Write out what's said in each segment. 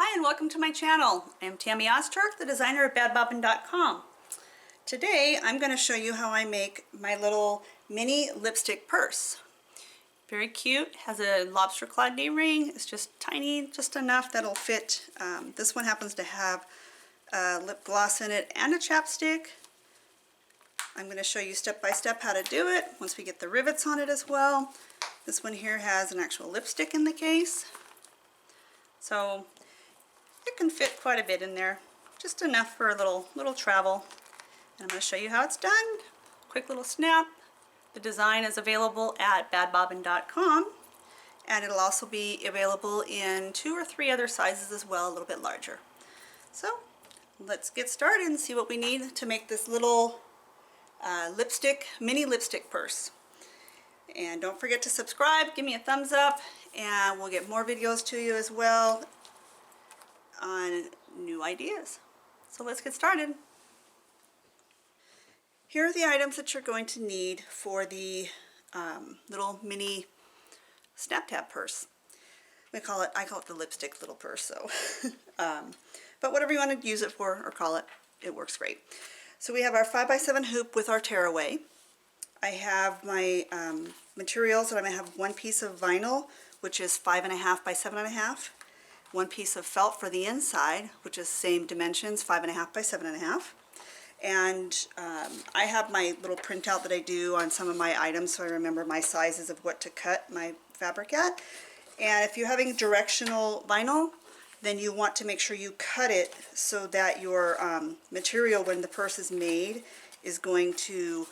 Hi and welcome to my channel. I'm Tammy Ozturk, the designer at badbobbin.com. Today I'm going to show you how I make my little mini lipstick purse. Very cute, has a lobster clawed D-ring. It's just tiny, just enough that'll fit. This one happens to have lip gloss in it and a chapstick. I'm going to show you step by step how to do it once we get the rivets on it as well. This one here has an actual lipstick in the case. So it can fit quite a bit in there, just enough for a little travel. And I'm going to show you how it's done. Quick little snap. The design is available at badbobbin.com, and it'll also be available in 2 or 3 other sizes as well, a little bit larger. So let's get started and see what we need to make this little mini lipstick purse. And don't forget to subscribe, give me a thumbs up, and we'll get more videos to you as well on new ideas. So let's get started. Here are the items that you're going to need for the little mini snap tab purse. I call it the lipstick little purse. So, but whatever you want to use it for or call it, it works great. So we have our 5x7 hoop with our tearaway. I have my materials, and I'm going to have one piece of vinyl, which is 5.5 by 7.5. One piece of felt for the inside, which is same dimensions, 5.5 by 7.5. And I have my little printout that I do on some of my items, so I remember my sizes of what to cut my fabric at. And if you're having directional vinyl, then you want to make sure you cut it so that your material, when the purse is made, is going to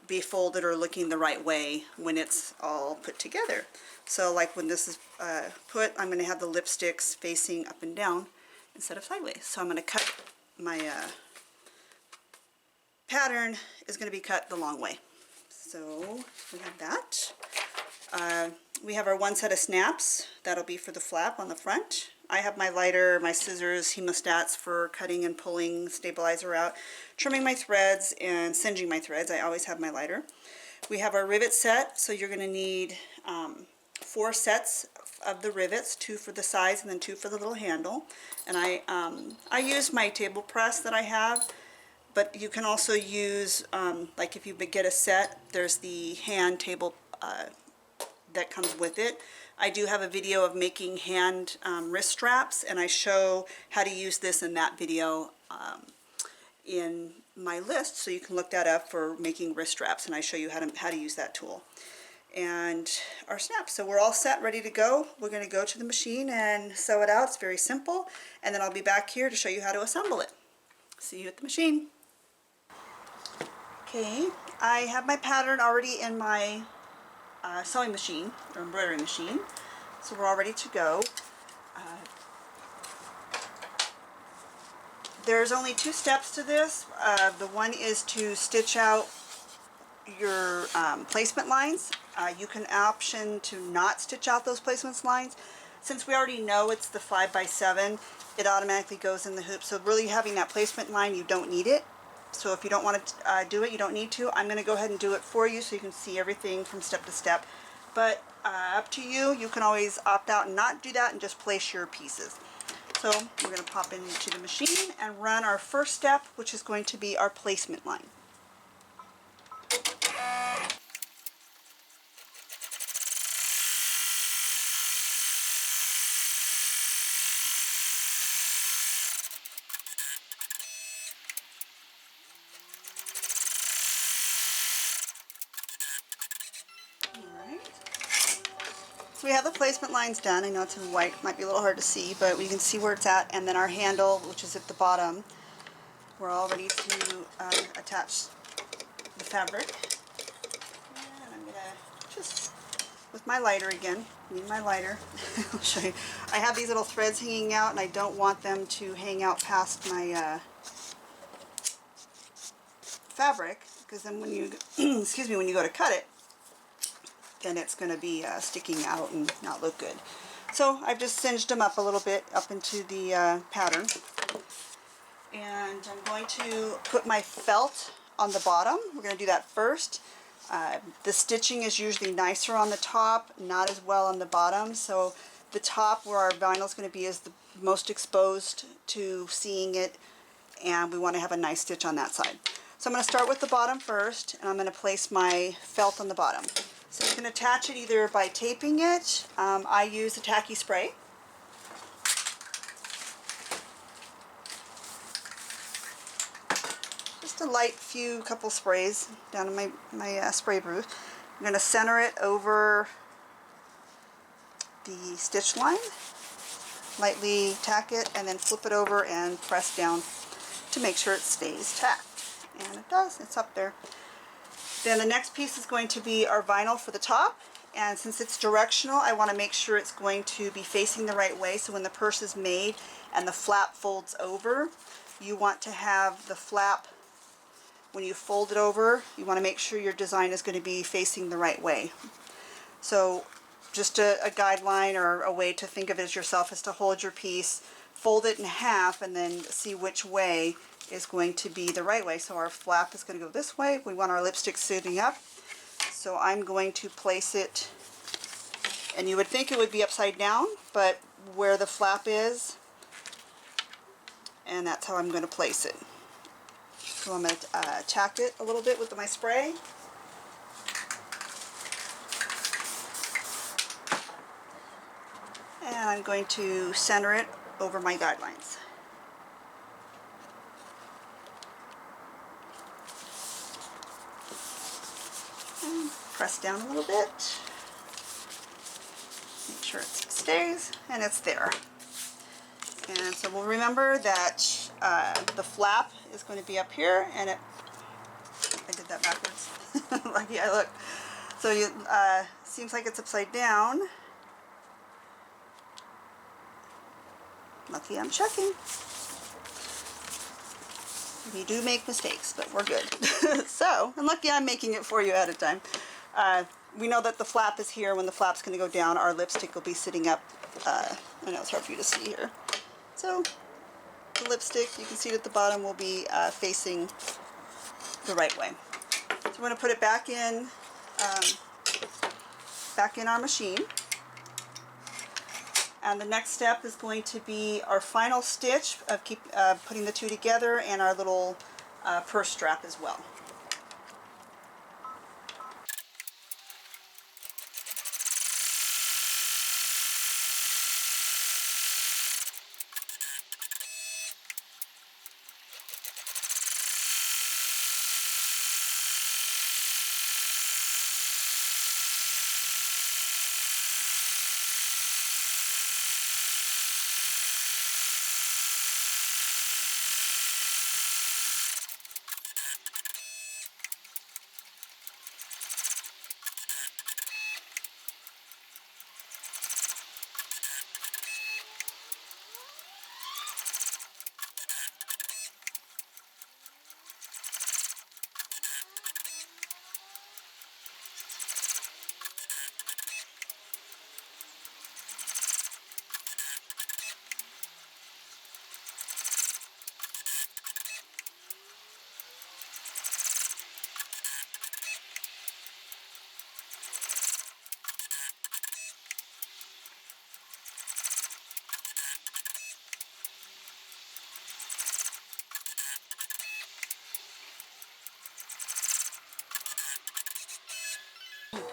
be folded or looking the right way when it's all put together. So like when this is put, I'm going to have the lipsticks facing up and down instead of sideways. So I'm going to cut my pattern is going to be cut the long way. So we have that. We have our one set of snaps. That'll be for the flap on the front. I have my lighter, my scissors, hemostats for cutting and pulling stabilizer out, trimming my threads and singeing my threads. I always have my lighter. We have our rivet set, so you're going to need 4 sets of the rivets, 2 for the sides and then 2 for the little handle. And I use my table press that I have, but you can also use, like if you get a set, there's the hand table that comes with it. I do have a video of making hand wrist straps, and I show how to use this in that video in my list, so you can look that up for making wrist straps, and I show you how to use that tool. And our snaps. So we're all set, ready to go. We're going to go to the machine and sew it out. It's very simple, and then I'll be back here to show you how to assemble it. See you at the machine. Okay, I have my pattern already in my sewing machine or embroidery machine, so we're all ready to go. There's only 2 steps to this. The one is to stitch out your placement lines. You can option to not stitch out those placement lines. Since we already know it's the 5x7, it automatically goes in the hoop, so really having that placement line, you don't need it. So if you don't want to do it, you don't need to. I'm going to go ahead and do it for you so you can see everything from step to step. But up to you. You can always opt out and not do that and just place your pieces. So we're going to pop into the machine and run our first step, which is going to be our placement line. So we have the placement lines done. I know it's in white, might be a little hard to see, but we can see where it's at. And then our handle, which is at the bottom, we're all ready to attach the fabric. And I'm going to just, with my lighter again, I need my lighter. I'll show you. I have these little threads hanging out, and I don't want them to hang out past my fabric, because then when you, excuse me, when you go to cut it, then it's going to be sticking out and not look good. So I've just singed them up a little bit up into the pattern. And I'm going to put my felt on the bottom. We're going to do that first. The stitching is usually nicer on the top, not as well on the bottom. So the top where our vinyl is going to be is the most exposed to seeing it, and we want to have a nice stitch on that side. So I'm going to start with the bottom first, and I'm going to place my felt on the bottom. So you can attach it either by taping it. I use a tacky spray. Just a light couple sprays down in my spray booth. I'm going to center it over the stitch line, lightly tack it, and then flip it over and press down to make sure it stays tacked. And it does, it's up there. Then the next piece is going to be our vinyl for the top, and since it's directional, I want to make sure it's going to be facing the right way, so when the purse is made and the flap folds over, you want to have the flap, when you fold it over, you want to make sure your design is going to be facing the right way. So just a guideline or a way to think of it as yourself is to hold your piece, fold it in half, and then see which way is going to be the right way. So our flap is going to go this way. We want our lipstick sitting up. So I'm going to place it, and you would think it would be upside down, but where the flap is, and that's how I'm going to place it. So I'm going to tack it a little bit with my spray. And I'm going to center it over my guidelines. And press down a little bit. Make sure it stays, and it's there. And so we'll remember that the flap is going to be up here, and I did that backwards. Lucky I look. So you seems like it's upside down. Lucky I'm checking. We do make mistakes, but we're good. So, and lucky I'm making it for you at a time. We know that the flap is here. When the flap's going to go down, our lipstick will be sitting up. I know it's hard for you to see here. So, the lipstick, you can see it at the bottom, will be facing the right way. So we're going to put it back in our machine. And the next step is going to be our final stitch of putting the two together, and our little purse strap as well.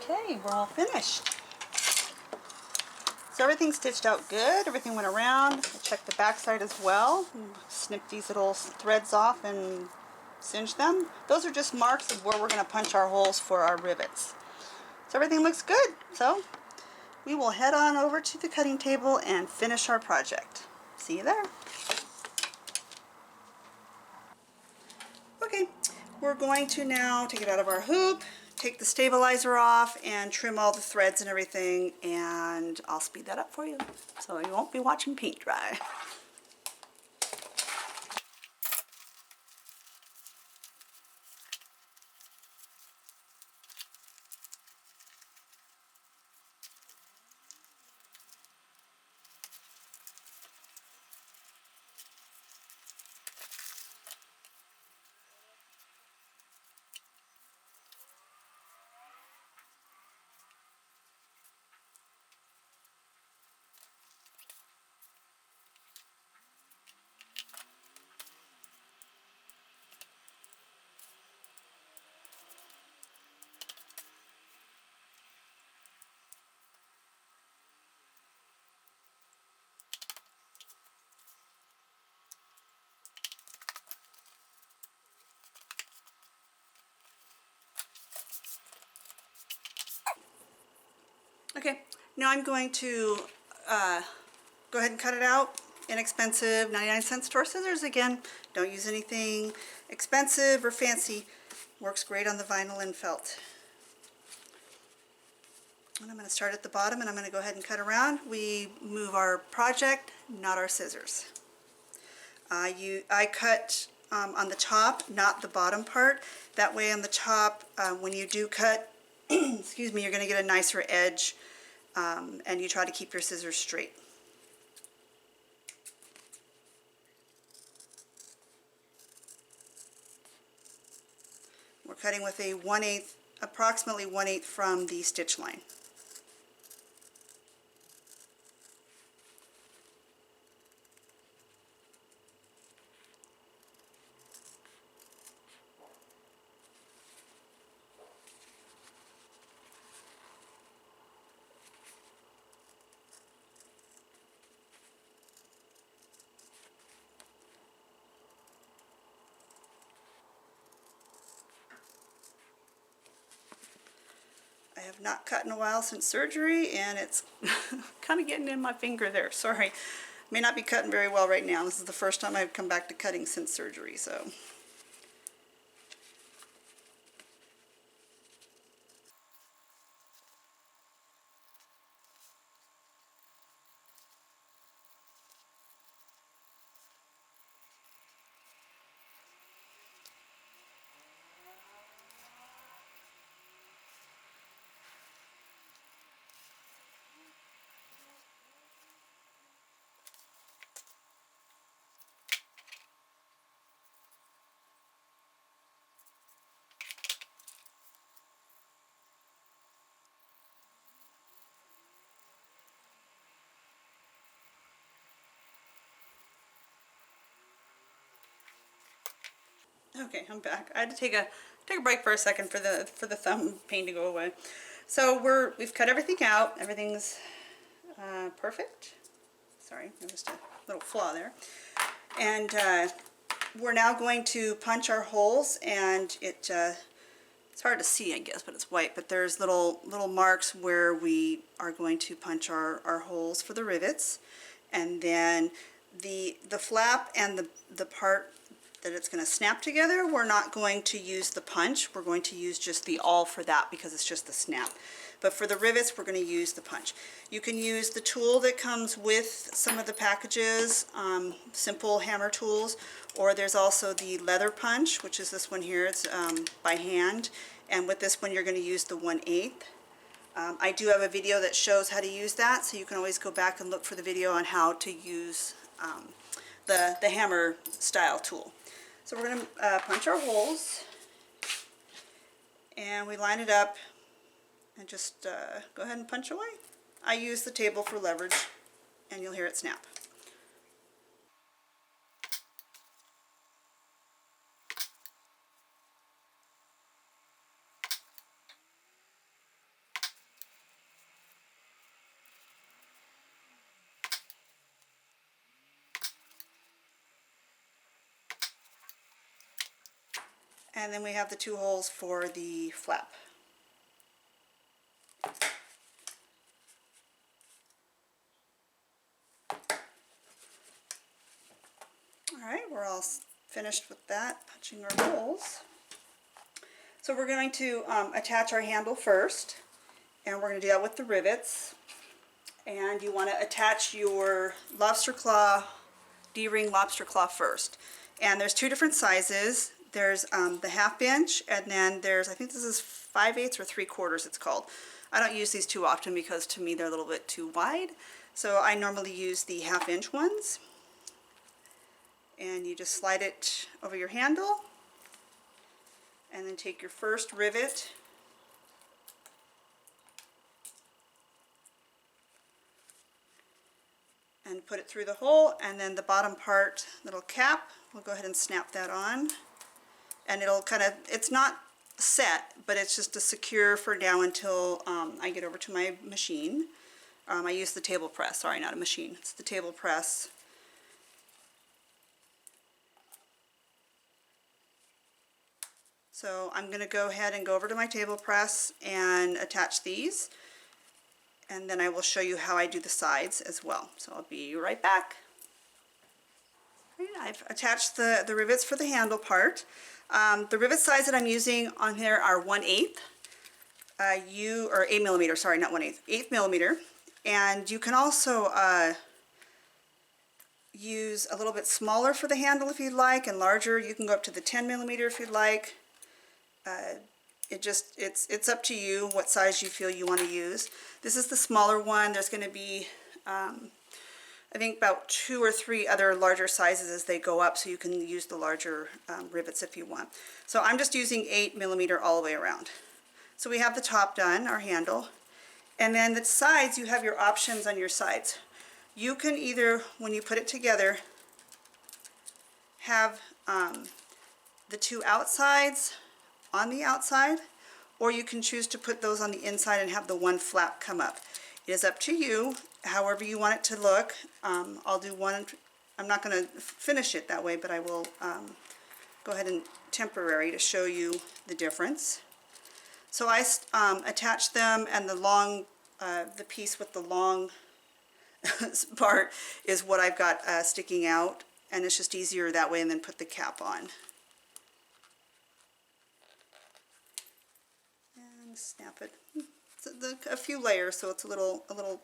Okay, we're all finished. So everything's stitched out good, everything went around. I checked the back side as well. Snip these little threads off and singe them. Those are just marks of where we're going to punch our holes for our rivets. So everything looks good. So we will head on over to the cutting table and finish our project. See you there. Okay, we're going to now take it out of our hoop, take the stabilizer off, and trim all the threads and everything, and I'll speed that up for you so you won't be watching paint dry. Now I'm going to go ahead and cut it out. Inexpensive, 99-cent store scissors again. Don't use anything expensive or fancy. Works great on the vinyl and felt. And I'm going to start at the bottom and I'm going to go ahead and cut around. We move our project, not our scissors. I cut on the top, not the bottom part. That way on the top, when you do cut, excuse me, you're going to get a nicer edge, and you try to keep your scissors straight. We're cutting with a 1/8, approximately 1/8 from the stitch line. I have not cut in a while since surgery, and it's kind of getting in my finger there. Sorry. May not be cutting very well right now. This is the first time I've come back to cutting since surgery, so. Okay, I'm back. I had to take a break for a second for the thumb pain to go away. So we've cut everything out. Everything's perfect. Sorry, there was a little flaw there. And we're now going to punch our holes, and it's hard to see, I guess, but it's white. But there's little marks where we are going to punch our holes for the rivets, and then the flap and the part that it's going to snap together, we're not going to use the punch. We're going to use just the awl for that because it's just the snap. But for the rivets, we're going to use the punch. You can use the tool that comes with some of the packages, simple hammer tools, or there's also the leather punch, which is this one here. It's by hand, and with this one you're going to use the 1/8. I do have a video that shows how to use that, so you can always go back and look for the video on how to use the hammer style tool. So we're going to punch our holes, and we line it up and just go ahead and punch away. I use the table for leverage, and you'll hear it snap. And then we have the 2 holes for the flap. Alright, we're all finished with that, punching our holes. So we're going to attach our handle first, and we're going to do that with the rivets. And you want to attach your lobster claw, D-ring lobster claw first. And there's 2 different sizes. There's the 1/2 inch, and then there's, I think this is 5/8 or 3/4 it's called. I don't use these too often because to me they're a little bit too wide. So I normally use the 1/2 inch ones. And you just slide it over your handle, and then take your first rivet and put it through the hole, and then the bottom part, little cap, we'll go ahead and snap that on. And it'll kind of, it's not set, but it's just to secure for now until I get over to my machine. I use the table press, sorry, not a machine, it's the table press. So I'm going to go ahead and go over to my table press and attach these. and then I will show you how I do the sides as well. So I'll be right back. Right, I've attached the rivets for the handle part. The rivet size that I'm using on here are 1/8. Or 8 millimeter, sorry, not 1/8, 8 millimeter. And you can also use a little bit smaller for the handle if you'd like, and larger. You can go up to the 10 millimeter if you'd like. It's up to you what size you feel you want to use. This is the smaller one. There's going to be I think about 2 or 3 other larger sizes as they go up, so you can use the larger rivets if you want. So I'm just using 8 millimeter all the way around. So we have the top done, our handle, and then the sides, you have your options on your sides. You can either, when you put it together, have the 2 outsides on the outside, or you can choose to put those on the inside and have the 1 flap come up. It is up to you, however you want it to look. I'll do one. I'm not going to finish it that way, but I will go ahead and temporary to show you the difference. So I attach them, and the piece with the long part is what I've got sticking out, and it's just easier that way, and then put the cap on. And snap it. It's a few layers, so it's a little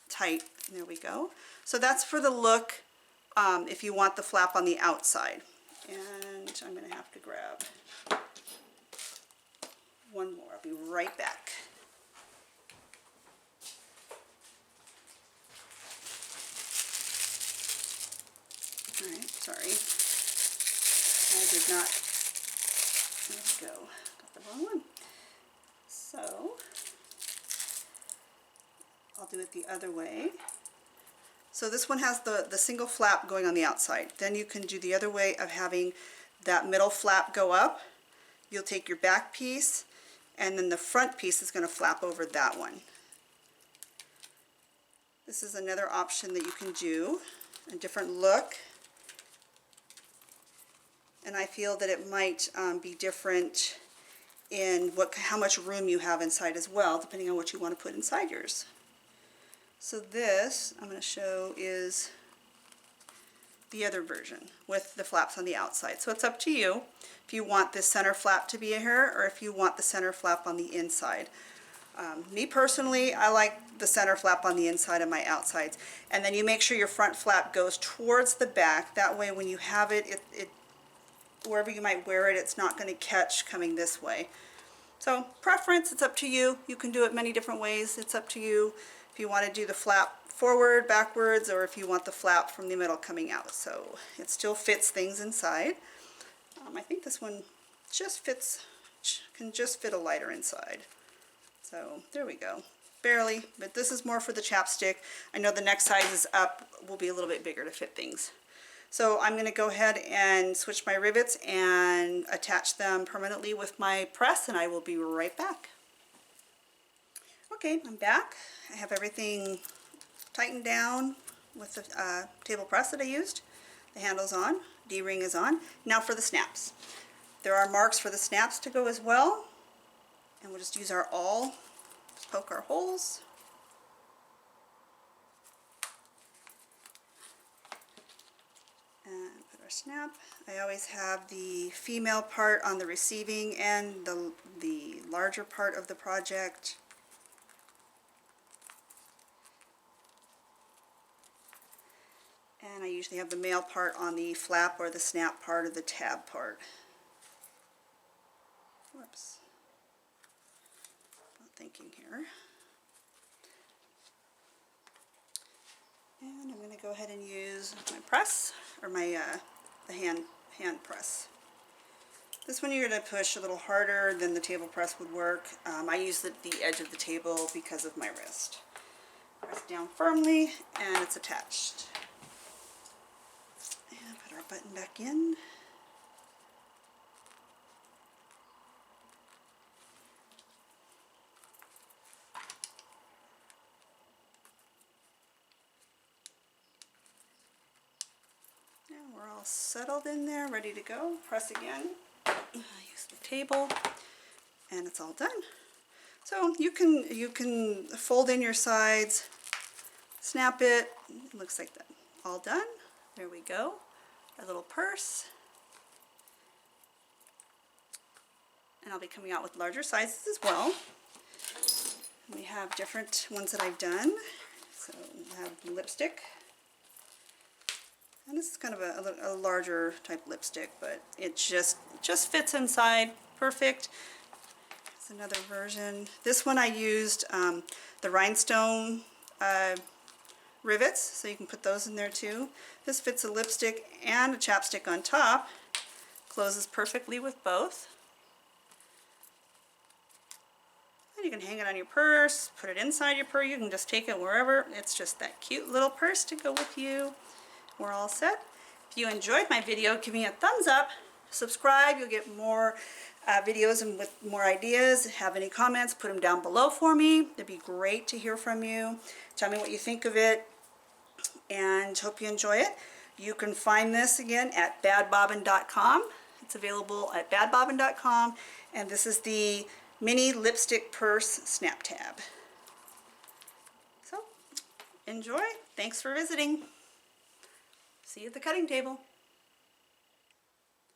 tight. There we go. So that's for the look if you want the flap on the outside. And I'm going to have to grab one more. I'll be right back. Alright, sorry. I did not. There we go. Got the wrong one. So I'll do it the other way. So this one has the single flap going on the outside. Then you can do the other way of having that middle flap go up. You'll take your back piece, and then the front piece is going to flap over that one. This is another option that you can do, a different look. And I feel that it might be different in how much room you have inside as well, depending on what you want to put inside yours. So this, I'm going to show, is the other version with the flaps on the outside. So it's up to you if you want this center flap to be here, or if you want the center flap on the inside. Me personally, I like the center flap on the inside of my outsides. And then you make sure your front flap goes towards the back. That way when you have it, wherever you might wear it, it's not going to catch coming this way. So preference, it's up to you. You can do it many different ways. It's up to you if you want to do the flap forward, backwards, or if you want the flap from the middle coming out. So it still fits things inside. I think this one just fits, can just fit a lighter inside. So there we go. Barely, but this is more for the chapstick. I know the next size is up, will be a little bit bigger to fit things. So I'm going to go ahead and switch my rivets and attach them permanently with my press, and I will be right back. Okay, I'm back. I have everything tightened down with the table press that I used. The handle's on, D-ring is on. Now for the snaps. There are marks for the snaps to go as well, and we'll just use our awl, just poke our holes. And put our snap. I always have the female part on the receiving end, the larger part of the project. And I usually have the male part on the flap or the snap part of the tab part. Whoops. Not thinking here. And I'm going to go ahead and use my press, or my the hand press. This one you're going to push a little harder than the table press would work. I use the edge of the table because of my wrist. Press down firmly, and it's attached. And put our button back in. And we're all settled in there, ready to go. Press again. Use the table, and it's all done. So you can fold in your sides, snap it. It looks like that. All done. There we go. Our little purse. And I'll be coming out with larger sizes as well. We have different ones that I've done. So we have lipstick. And this is kind of a larger type lipstick, but it just fits inside perfect. It's another version. This one I used the rhinestone rivets, so you can put those in there too. This fits a lipstick and a chapstick on top. Closes perfectly with both. And you can hang it on your purse, put it inside your purse. You can just take it wherever. It's just that cute little purse to go with you. We're all set. If you enjoyed my video, give me a thumbs up. Subscribe. You'll get more videos and with more ideas. Have any comments, put them down below for me. It'd be great to hear from you. Tell me what you think of it, and hope you enjoy it. You can find this again at badbobbin.com. It's available at badbobbin.com, and this is the mini lipstick purse snap tab. So enjoy. Thanks for visiting. See you at the cutting table.